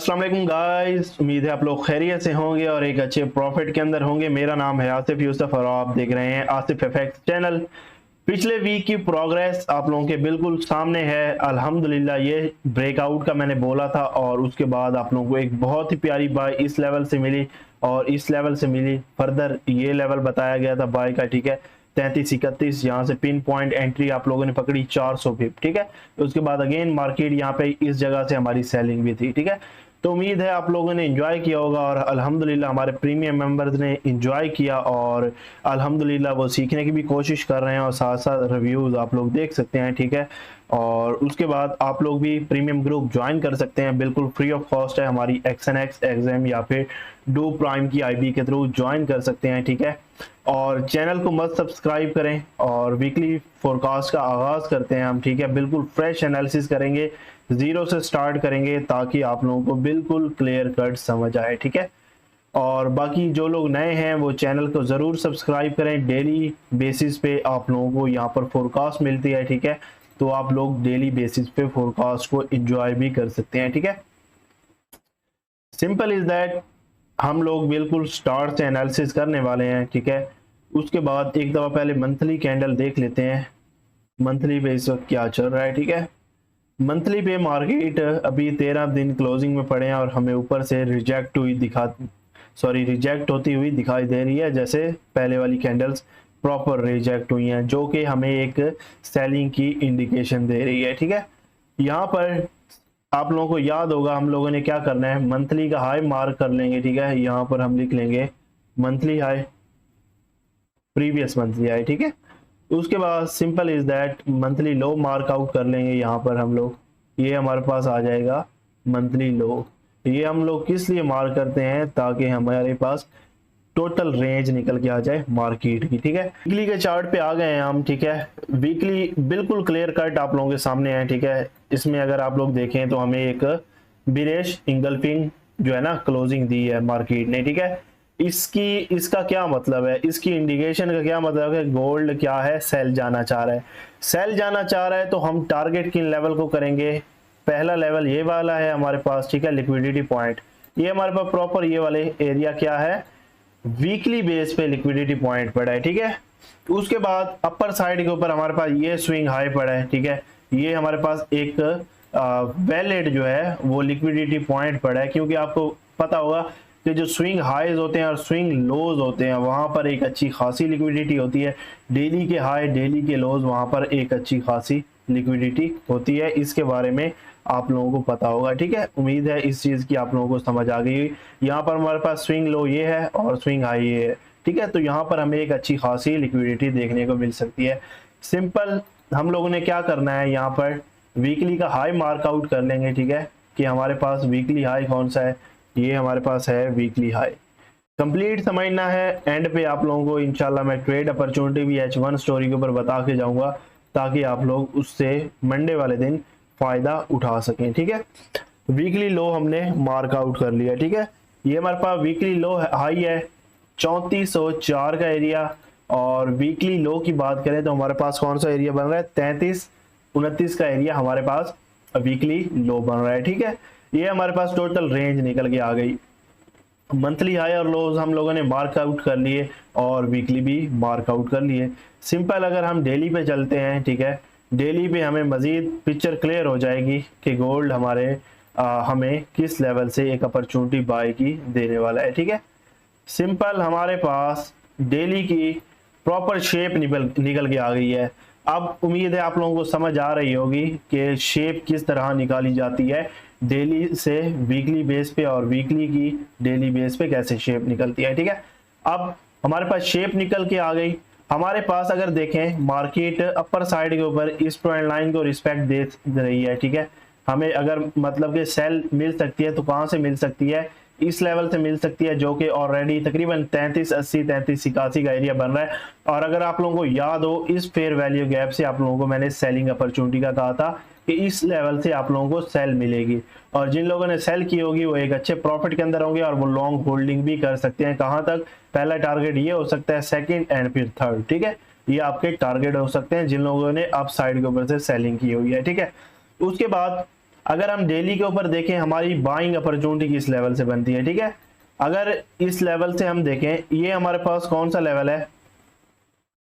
अस्सलाम वालेकुम गाइस, उम्मीद है आप लोग खैरियत से होंगे और एक अच्छे प्रॉफिट के अंदर होंगे। मेरा नाम है आसिफ यूसुफ और आप देख रहे हैं आसिफ एफएक्स चैनल। पिछले वीक की प्रोग्रेस आप लोगों के बिल्कुल सामने है। अल्हम्दुलिल्लाह ये ब्रेकआउट का मैंने बोला था और उसके बाद आप लोगों को एक बहुत ही प्यारी बाय इस लेवल से मिली और इस लेवल से मिली। फर्दर ये लेवल बताया गया था बाय का, ठीक है, 33-31। यहाँ से पिन पॉइंट एंट्री आप लोगों ने पकड़ी 400 पिप, ठीक है। उसके बाद अगेन मार्केट यहाँ पे इस जगह से हमारी सेलिंग भी थी, ठीक है। तो उम्मीद है आप लोगों ने एंजॉय किया होगा और अल्हम्दुलिल्लाह हमारे प्रीमियम मेंबर्स ने एंजॉय किया और अल्हम्दुलिल्लाह वो सीखने की भी कोशिश कर रहे हैं और साथ साथ रिव्यूज़ आप लोग देख सकते हैं, ठीक है। और उसके बाद आप लोग भी प्रीमियम ग्रुप ज्वाइन कर सकते हैं, बिल्कुल फ्री ऑफ कॉस्ट है। हमारी XNX एग्जाम या फिर डू प्राइम की IB के थ्रू ज्वाइन कर सकते हैं, ठीक है। और चैनल को मत सब्सक्राइब करें और वीकली फोरकास्ट का आगाज़ करते हैं हम, ठीक है। बिल्कुल फ्रेश एनालिसिस करेंगे, जीरो से स्टार्ट करेंगे ताकि आप लोगों को बिल्कुल क्लियर कट समझ आए, ठीक है। और बाकी जो लोग नए हैं वो चैनल को ज़रूर सब्सक्राइब करें। डेली बेसिस पे आप लोगों को यहाँ पर फोरकास्ट मिलती है, ठीक है। तो आप लोग डेली बेसिस पे फोरकास्ट को एंजॉय भी कर सकते हैं, ठीक है। सिंपल इज दैट हम लोग बिल्कुल स्टार्ट से एनालिसिस करने वाले हैं, ठीक है। उसके बाद एक दफ़ा पहले मंथली कैंडल देख लेते हैं, मंथली पे इस वक्त क्या चल रहा है, ठीक है। मंथली पे मार्केट अभी 13 दिन क्लोजिंग में पड़े हैं और हमें ऊपर से रिजेक्ट होती हुई दिखाई दे रही है, जैसे पहले वाली कैंडल्स प्रॉपर रिजेक्ट हुई हैं, जो कि हमें एक सेलिंग की इंडिकेशन दे रही है, ठीक है। यहाँ पर आप लोगों को याद होगा हम लोगों ने क्या करना है, मंथली का हाई मार्क कर लेंगे, ठीक है। यहाँ पर हम लिख लेंगे monthly high, previous monthly high, ठीक है। उसके बाद simple is that monthly low mark out कर लेंगे यहाँ पर हम लोग। ये हमारे पास आ जाएगा मंथली लो। ये हम लोग किस लिए मार्क करते हैं, ताकि हमारे पास टोटल रेंज निकल के आ जाए मार्केट की, ठीक है। वीकली के चार्ट पे आ गए हैं हम, ठीक है। वीकली बिल्कुल क्लियर कट आप लोगों के सामने है, ठीक है। इसमें अगर आप लोग देखें तो हमें एक बिरेश इंगल्फिंग जो है ना क्लोजिंग दी है मार्केट ने, ठीक है। इसका क्या मतलब है, इसकी इंडिकेशन का क्या मतलब है, गोल्ड क्या है, सेल जाना चाह रहा है। सेल जाना चाह रहा है तो हम टारगेट किन लेवल को करेंगे। पहला लेवल ये वाला है हमारे पास, ठीक है, लिक्विडिटी पॉइंट। ये हमारे पास प्रॉपर ये वाले एरिया क्या है, वीकली बेस पे लिक्विडिटी पॉइंट पड़ा है, ठीक है। उसके बाद अपर साइड के ऊपर हमारे पास ये स्विंग हाई पड़ा है, ठीक है। ये हमारे पास एक वैलिड जो है वो लिक्विडिटी पॉइंट पड़ा है, क्योंकि आपको पता होगा कि जो स्विंग हाईज होते हैं और स्विंग लोज होते हैं वहां पर एक अच्छी खासी लिक्विडिटी होती है। डेली के हाई डेली के लोज वहां पर एक अच्छी खासी लिक्विडिटी होती है। इसके बारे में आप लोगों को पता होगा, ठीक है। उम्मीद है इस चीज़ की आप लोगों को समझ आ गई। यहाँ पर हमारे पास स्विंग लो ये है और स्विंग हाई ये है, ठीक है। तो यहाँ पर हमें एक अच्छी खासी लिक्विडिटी देखने को मिल सकती है। सिंपल हम लोगों ने क्या करना है, यहाँ पर वीकली का हाई मार्क आउट कर लेंगे, ठीक है, कि हमारे पास वीकली हाई कौन सा है। ये हमारे पास है वीकली हाई। कंप्लीट समझना है, एंड पे आप लोगों को इंशाल्लाह मैं ट्रेड अपॉर्चुनिटी भी H1 स्टोरी के ऊपर बता के जाऊंगा, ताकि आप लोग उससे मंडे वाले दिन फायदा उठा सकें, ठीक है। वीकली लो हमने मार्क आउट कर लिया, ठीक है। ये हमारे पास वीकली लो हाई है 3404 का एरिया, और वीकली लो की बात करें तो हमारे पास कौन सा एरिया बन रहा है, 3329 का एरिया हमारे पास वीकली लो बन रहा है, ठीक है। ये हमारे पास टोटल रेंज निकल के आ गई। मंथली हाई और लोज हम लोगों ने मार्क आउट कर लिए और वीकली भी मार्क आउट कर लिए। सिंपल अगर हम डेली पे चलते हैं, ठीक है, डेली पे हमें मजीद पिक्चर क्लियर हो जाएगी कि गोल्ड हमें किस लेवल से एक अपॉर्चुनिटी बाय की देने वाला है, ठीक है। सिंपल हमारे पास डेली की प्रॉपर शेप निकल के आ गई है। अब उम्मीद है आप लोगों को समझ आ रही होगी कि शेप किस तरह निकाली जाती है डेली से वीकली बेस पे और वीकली की डेली बेस पे कैसे शेप निकलती है, ठीक है। अब हमारे पास शेप निकल के आ गई। हमारे पास अगर देखें मार्केट अपर साइड के ऊपर इस ट्रेंड लाइन को रिस्पेक्ट दे रही है, ठीक है। हमें अगर मतलब कि सेल मिल सकती है तो कहाँ से मिल सकती है, इस लेवल से मिल सकती है, जो कि ऑलरेडी तकरीबन 3380 3381 का एरिया बन रहा है। और अगर आप लोगों को याद हो इस फेयर वैल्यू गैप से आप लोगों को मैंने सेलिंग अपॉर्चुनिटी का कहा था कि इस लेवल से आप लोगों को सेल मिलेगी, और जिन लोगों ने सेल की होगी वो एक अच्छे प्रॉफिट के अंदर होंगे और वो लॉन्ग होल्डिंग भी कर सकते हैं। कहाँ तक, पहला टारगेट ये हो सकता है, सेकंड एंड फिर थर्ड, ठीक है। ये आपके टारगेट हो सकते हैं जिन लोगों ने अप साइड के ऊपर से सेलिंग की हुई है, ठीक है। उसके बाद अगर हम डेली के ऊपर देखें हमारी बाइंग अपॉर्चुनिटी किस लेवल से बनती है, ठीक है। अगर इस लेवल से हम देखें, ये हमारे पास कौन सा लेवल है,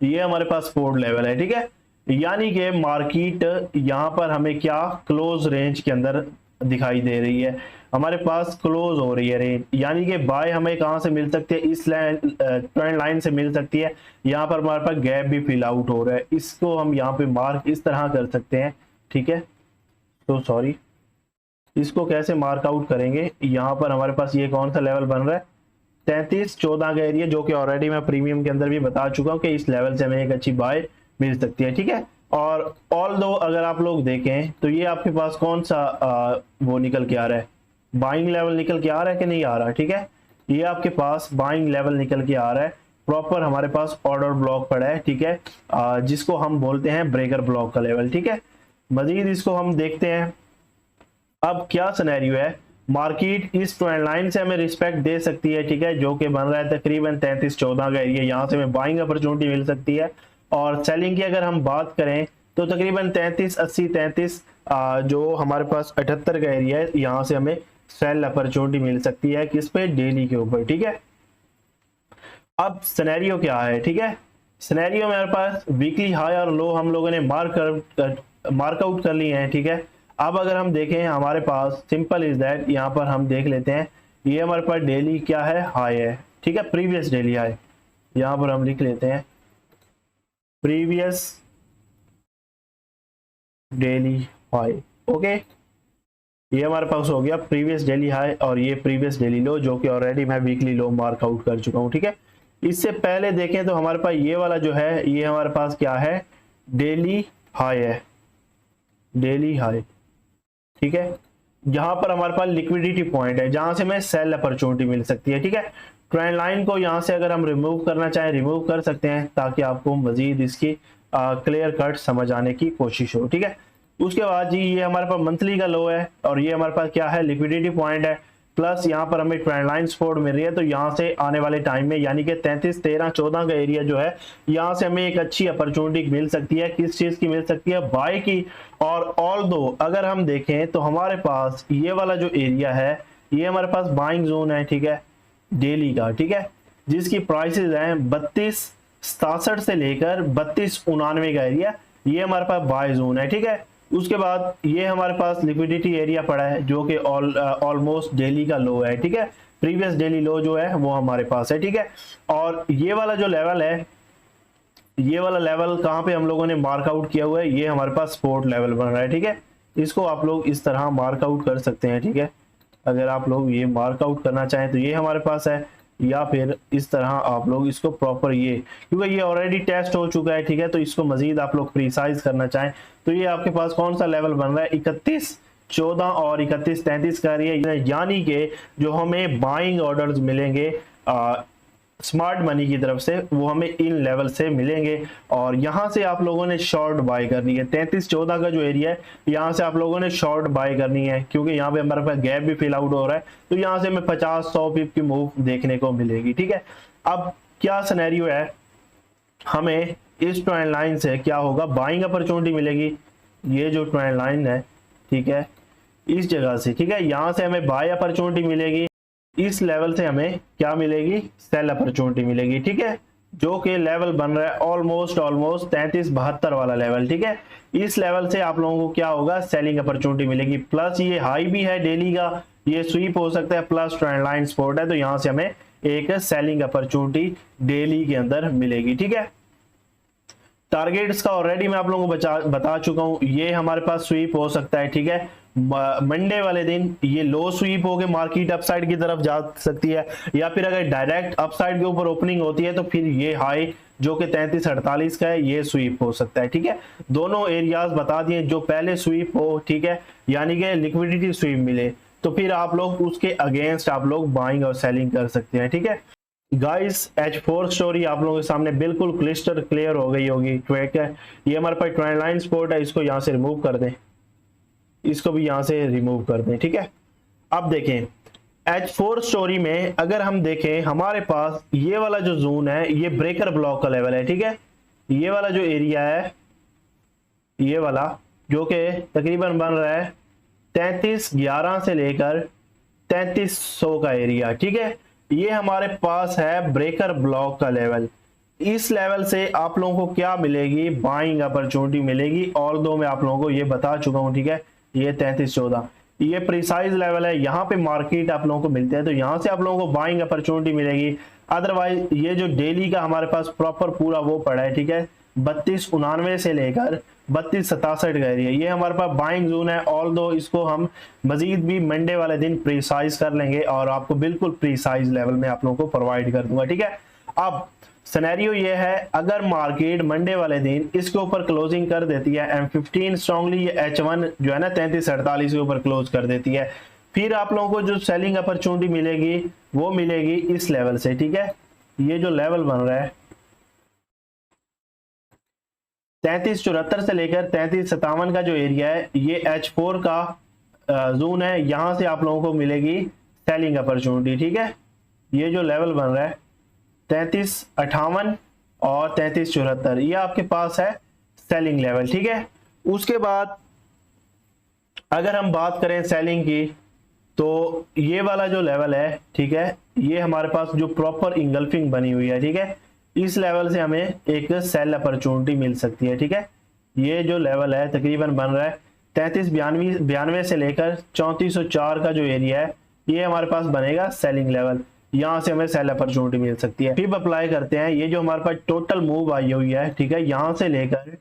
ये हमारे पास 4 लेवल है, ठीक है। यानी कि मार्केट यहाँ पर हमें क्या क्लोज रेंज के अंदर दिखाई दे रही है, हमारे पास क्लोज हो रही है रेंज, यानी कि बाय हमें कहाँ से मिल सकती है, इस ट्रेंड लाइन से मिल सकती है। यहाँ पर हमारे पास गैप भी फिल आउट हो रहा है, इसको हम यहाँ पे मार्क इस तरह कर सकते हैं, ठीक है। तो सॉरी, इसको कैसे मार्क आउट करेंगे, यहाँ पर हमारे पास ये कौन सा लेवल बन रहा है, 33-14 का एरिया, जो कि ऑलरेडी मैं प्रीमियम के अंदर भी बता चुका हूँ कि इस लेवल से हमें एक अच्छी बाय मिल सकती है, ठीक है। और ऑल दो अगर आप लोग देखें तो ये आपके पास कौन सा वो निकल के आ रहा है, बाइंग लेवल निकल के आ रहा है कि नहीं आ रहा, ठीक है। ये आपके पास बाइंग लेवल निकल के आ रहा है, प्रॉपर हमारे पास ऑर्डर ब्लॉक पड़ा है, ठीक है, जिसको हम बोलते हैं ब्रेकर ब्लॉक का लेवल, ठीक है। मजीद इसको हम देखते हैं, अब क्या सिनेरियो है, मार्केट इस ट्रेंड लाइन से हमें रिस्पेक्ट दे सकती है, ठीक है, जो कि बन रहा है तकरीबन 33-14 का एरिया, यहाँ से हमें बाइंग अपॉर्चुनिटी मिल सकती है। और सेलिंग की अगर हम बात करें तो तकरीबन 33-80, 33 जो हमारे पास 78 का एरिया है, यहाँ से हमें सेल अपॉर्चुनिटी मिल सकती है, किस पे, डेली के ऊपर, ठीक है। अब सिनेरियो क्या है, ठीक है, सिनेरियो में हमारे पास वीकली हाई और लो हम लोगों ने मार्क आउट कर लिए हैं, ठीक है। अब अगर हम देखें हमारे पास सिंपल इज दैट, यहाँ पर हम देख लेते हैं, ये हमारे पास डेली क्या है, हाई है, ठीक है, प्रीवियस डेली हाई, यहाँ पर हम लिख लेते हैं प्रीवियस डेली हाई, ओके। ये हमारे पास हो गया प्रीवियस डेली हाई और ये प्रीवियस डेली लो, जो कि ऑलरेडी मैं वीकली लो मार्क आउट कर चुका हूँ, ठीक है। इससे पहले देखें तो हमारे पास ये वाला जो है, ये हमारे पास क्या है, डेली हाई है, डेली हाई, ठीक है, जहां पर हमारे पास लिक्विडिटी पॉइंट है, जहां से हमें सेल अपॉर्चुनिटी मिल सकती है, ठीक है। ट्रेंड लाइन को यहां से अगर हम रिमूव करना चाहें रिमूव कर सकते हैं, ताकि आपको मजीद इसकी क्लियर कट समझ आने की कोशिश हो, ठीक है। उसके बाद जी ये हमारे पास मंथली का लो है और ये हमारे पास क्या है, लिक्विडिटी पॉइंट है, प्लस यहाँ पर हमें ट्रेंड लाइन सपोर्ट मिल रही है। तो यहाँ से आने वाले टाइम में यानी कि 33, 13, 14 का एरिया जो है, यहाँ से हमें एक अच्छी अपॉर्चुनिटी मिल सकती है, किस चीज की मिल सकती है, बाय की। और ऑल दो अगर हम देखें तो हमारे पास ये वाला जो एरिया है, ये हमारे पास बाइंग जोन है, ठीक है, डेली का, ठीक है, जिसकी प्राइसेस हैं 32.67 से लेकर 32.99 का एरिया, ये हमारे पास बाय जोन है, ठीक है। उसके बाद ये हमारे पास लिक्विडिटी एरिया पड़ा है, जो कि ऑलमोस्ट डेली का लो है, ठीक है, प्रीवियस डेली लो जो है वो हमारे पास है, ठीक है। और ये वाला जो लेवल है, ये वाला लेवल कहाँ पे हम लोगों ने मार्क आउट किया हुआ है, ये हमारे पास सपोर्ट लेवल बन रहा है, ठीक है। इसको आप लोग इस तरह मार्क आउट कर सकते हैं, ठीक है। अगर आप लोग ये मार्क आउट करना चाहें तो ये हमारे पास है, या फिर इस तरह आप लोग इसको प्रॉपर, ये क्योंकि ये ऑलरेडी टेस्ट हो चुका है, ठीक है, तो इसको मजीद आप लोग प्रिसाइज करना चाहें तो ये आपके पास कौन सा लेवल बन रहा है, 31-14 और 31-33 का एरिया, यानी कि जो हमें बाइंग ऑर्डर्स मिलेंगे स्मार्ट मनी की तरफ से, वो हमें इन लेवल से मिलेंगे। और यहाँ से आप लोगों ने शॉर्ट बाय करनी है, 33-14 का जो एरिया है, यहाँ से आप लोगों ने शॉर्ट बाय करनी है, क्योंकि यहाँ पे हमारे पास गैप भी फिल आउट हो रहा है, तो यहाँ से हमें 50-100 पिप की मूव देखने को मिलेगी, ठीक है। अब क्या सिनेरियो है, हमें इस ट्रेंड लाइन से क्या होगा, बाइंग अपॉर्चुनिटी मिलेगी, ये जो ट्रेंड लाइन है, ठीक है, इस जगह से, ठीक है, यहाँ से हमें बाय अपॉर्चुनिटी मिलेगी, इस लेवल से हमें क्या मिलेगी, सेल अपॉर्चुनिटी मिलेगी, ठीक है, जो कि लेवल बन रहा है ऑलमोस्ट 33-72 वाला लेवल, ठीक है। इस लेवल से आप लोगों को क्या होगा, सेलिंग अपॉर्चुनिटी मिलेगी, प्लस ये हाई भी है डेली का, ये स्वीप हो सकता है, प्लस ट्रेंड लाइन सपोर्ट है, तो यहाँ से हमें एक सेलिंग अपॉर्चुनिटी डेली के अंदर मिलेगी, ठीक है। टारगेट्स का ऑलरेडी मैं आप लोगों को बता चुका हूं, ये हमारे पास स्वीप हो सकता है, ठीक है, मंडे वाले दिन ये लो स्वीप होके मार्केट अपसाइड की तरफ जा सकती है, या फिर अगर डायरेक्ट अपसाइड के ऊपर ओपनिंग होती है तो फिर ये हाई जो कि 33-48 का है, ये स्वीप हो सकता है, ठीक है। दोनों एरियाज बता दिए, जो पहले स्वीप हो, ठीक है, यानी कि लिक्विडिटी स्वीप मिले, तो फिर आप लोग उसके अगेंस्ट आप लोग बाइंग और सेलिंग कर सकते हैं, ठीक है। गाइस H4 स्टोरी आप लोगों के सामने बिल्कुल क्लिस्टर क्लियर हो गई होगी, ठीक है। ये हमारे पास ट्रेंड लाइन सपोर्ट है, इसको यहाँ से रिमूव कर दें, इसको भी यहाँ से रिमूव कर दें, ठीक है। अब देखें H4 स्टोरी में अगर हम देखें, हमारे पास ये वाला जो जोन है, ये ब्रेकर ब्लॉक का लेवल है, ठीक है। ये वाला जो एरिया है, ये वाला जो कि तकरीबन बन रहा है 3311 से लेकर 3300 का एरिया, ठीक है। ये हमारे पास है ब्रेकर ब्लॉक का लेवल। इस लेवल से आप लोगों को क्या मिलेगी, बाइंग अपॉर्चुनिटी मिलेगी। और दो मैं आप लोगों को ये बता चुका हूँ, ठीक है। ये 3314 ये प्रिसाइज लेवल है, यहाँ पे मार्केट आप लोगों को मिलते हैं, तो यहाँ से आप लोगों को बाइंग अपॉर्चुनिटी मिलेगी। अदरवाइज ये जो डेली का हमारे पास प्रॉपर पूरा वो पड़ा है, ठीक है, 3299 से लेकर 3267 का एरिया, ये हमारे पास बाइंग जोन है। ऑल दो इसको हम मजीद भी मंडे वाले दिन प्रीसाइज कर लेंगे और आपको बिल्कुल प्रीसाइज लेवल में आप लोगों को प्रोवाइड कर दूंगा, ठीक है। अब सिनेरियो ये है, अगर मार्केट मंडे वाले दिन इसके ऊपर क्लोजिंग कर देती है M15 स्ट्रांगली, ये H1 जो है ना 3348 के ऊपर क्लोज कर देती है, फिर आप लोगों को जो सेलिंग अपॉर्चुनिटी मिलेगी वो मिलेगी इस लेवल से, ठीक है। ये जो लेवल बन रहा है 3374 से लेकर 3357 का जो एरिया है, ये H4 का जोन है, यहां से आप लोगों को मिलेगी सेलिंग अपॉर्चुनिटी, ठीक है। ये जो लेवल बन रहा है 3358 और 3374, ये आपके पास है सेलिंग लेवल, ठीक है। उसके बाद अगर हम बात करें सेलिंग की, तो ये वाला जो लेवल है, ठीक है, ये हमारे पास जो प्रॉपर इंगल्फिंग बनी हुई है, ठीक है, इस लेवल से हमें एक सेल अपॉर्चुनिटी मिल सकती है, ठीक है। ये जो लेवल है तकरीबन बन रहा है 3392 से लेकर 3404 का जो एरिया है, ये हमारे पास बनेगा सेलिंग लेवल, यहाँ से हमें सेल अपॉर्चुनिटी मिल सकती है। फिर अप्लाई करते हैं, ये जो हमारे पास टोटल मूव आई हुई है, ठीक है, यहाँ से लेकर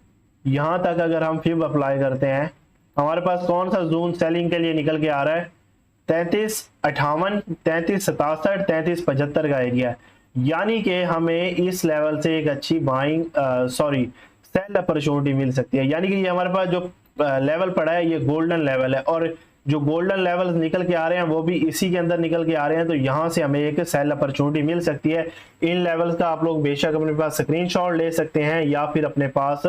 यहाँ तक अगर हम फिर अप्लाई करते हैं, हमारे पास कौन सा जोन सेलिंग के लिए निकल के आ रहा है, 3358, 3367, 3375 का एरिया, यानी कि हमें इस लेवल से एक अच्छी बाइंग सेल अपॉर्चुनिटी मिल सकती है। यानी कि ये हमारे पास जो लेवल पड़ा है ये गोल्डन लेवल है, और जो गोल्डन लेवल निकल के आ रहे हैं वो भी इसी के अंदर निकल के आ रहे हैं, तो यहाँ से हमें एक सेल अपॉर्चुनिटी मिल सकती है। इन लेवल्स का आप लोग बेशक अपने पास स्क्रीनशॉट ले सकते हैं या फिर अपने पास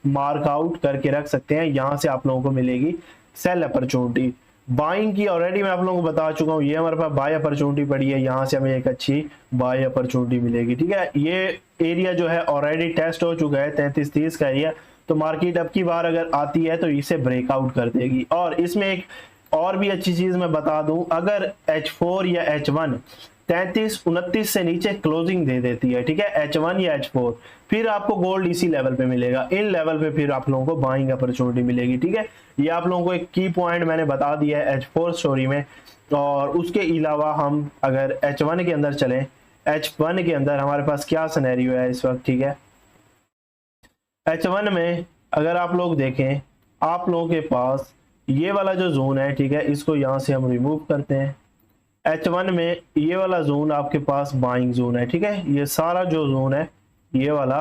मार्क आउट करके रख सकते हैं, यहाँ से आप लोगों को मिलेगी सेल अपॉर्चुनिटी। बाइंग की ऑलरेडी मैं आप लोगों को बता चुका हूँ, ये हमारे पास बाय अपॉर्चुनिटी पड़ी है, यहाँ से हमें एक अच्छी बाय अपॉर्चुनिटी मिलेगी, ठीक है। ये एरिया जो है ऑलरेडी टेस्ट हो चुका है 3330 का एरिया, तो मार्केट अब की बार अगर आती है तो इसे ब्रेकआउट कर देगी। और इसमें एक और भी अच्छी चीज मैं बता दूं, अगर H4 या H1 3329 से नीचे क्लोजिंग दे देती है, ठीक है, H1 या H4, फिर आपको गोल्ड इसी लेवल पे मिलेगा। इन लेवल पे फिर आप लोगों को बाइंग अपॉर्चुनिटी मिलेगी, ठीक है। ये आप लोगों को एक की पॉइंट मैंने बता दिया है H4 स्टोरी में। और उसके अलावा हम अगर H1 के अंदर चलें, H1 के अंदर हमारे पास क्या सिनेरियो है इस वक्त, ठीक है। H1 में अगर आप लोग देखें, आप लोगों के पास ये वाला जो जोन है, ठीक है, इसको यहाँ से हम रिमूव करते हैं। H1 में ये वाला जोन आपके पास बाइंग जोन है, ठीक है। ये सारा जो जोन है ये वाला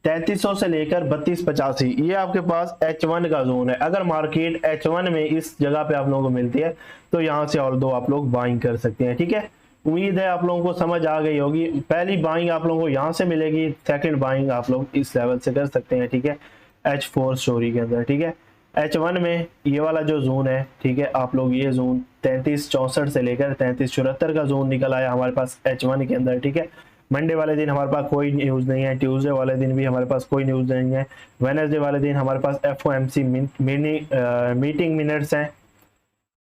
3300 से लेकर 3285, ये आपके पास H1 का जोन है। अगर मार्केट H1 में इस जगह पे आप लोगों को मिलती है तो यहाँ से और दो आप लोग बाइंग कर सकते हैं, ठीक है। उम्मीद है आप लोगों को समझ आ गई होगी। पहली बाइंग आप लोगों को यहाँ से मिलेगी, सेकंड बाइंग आप लोग इस लेवल से कर सकते हैं, ठीक है, H4 स्टोरी के अंदर, ठीक है। H1 में ये वाला जो जोन है, ठीक है, आप लोग ये जोन 3364 से लेकर 3374 का जोन निकल आया हमारे पास H1 के अंदर, ठीक है। मंडे वाले दिन हमारे पास कोई न्यूज़ नहीं है, ट्यूसडे वाले दिन भी हमारे पास कोई न्यूज़ नहीं है, वेडनेसडे वाले दिन हमारे पास FOMC मीटिंग मिनट्स हैं,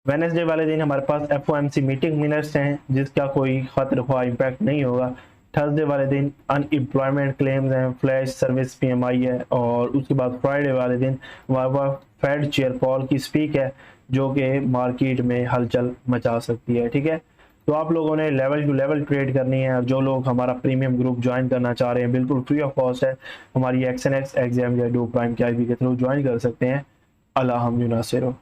वेडनेसडे वाले दिन हमारे पास FOMC मीटिंग मिनट्स हैं जिसका कोई खतरा ख्वाह इम्पैक्ट नहीं होगा। थर्सडे वाले दिन अनएम्प्लॉयमेंट क्लेम्स हैं, फ्लैश सर्विस PMI है, और उसके बाद फ्राइडे वाले दिन हमारे पास फेड चेयर पॉल की स्पीक है जो कि मार्केट में हलचल मचा सकती है, ठीक है। तो आप लोगों ने लेवल टू लेवल ट्रेड करनी है, और जो लोग हमारा प्रीमियम ग्रुप ज्वाइन करना चाह रहे हैं बिल्कुल फ्री ऑफ कॉस्ट है, हमारी XNX एग्जाम या डू प्राइम के IB के थ्रू ज्वाइन कर सकते हैं। अल्लाह हम नासिरो।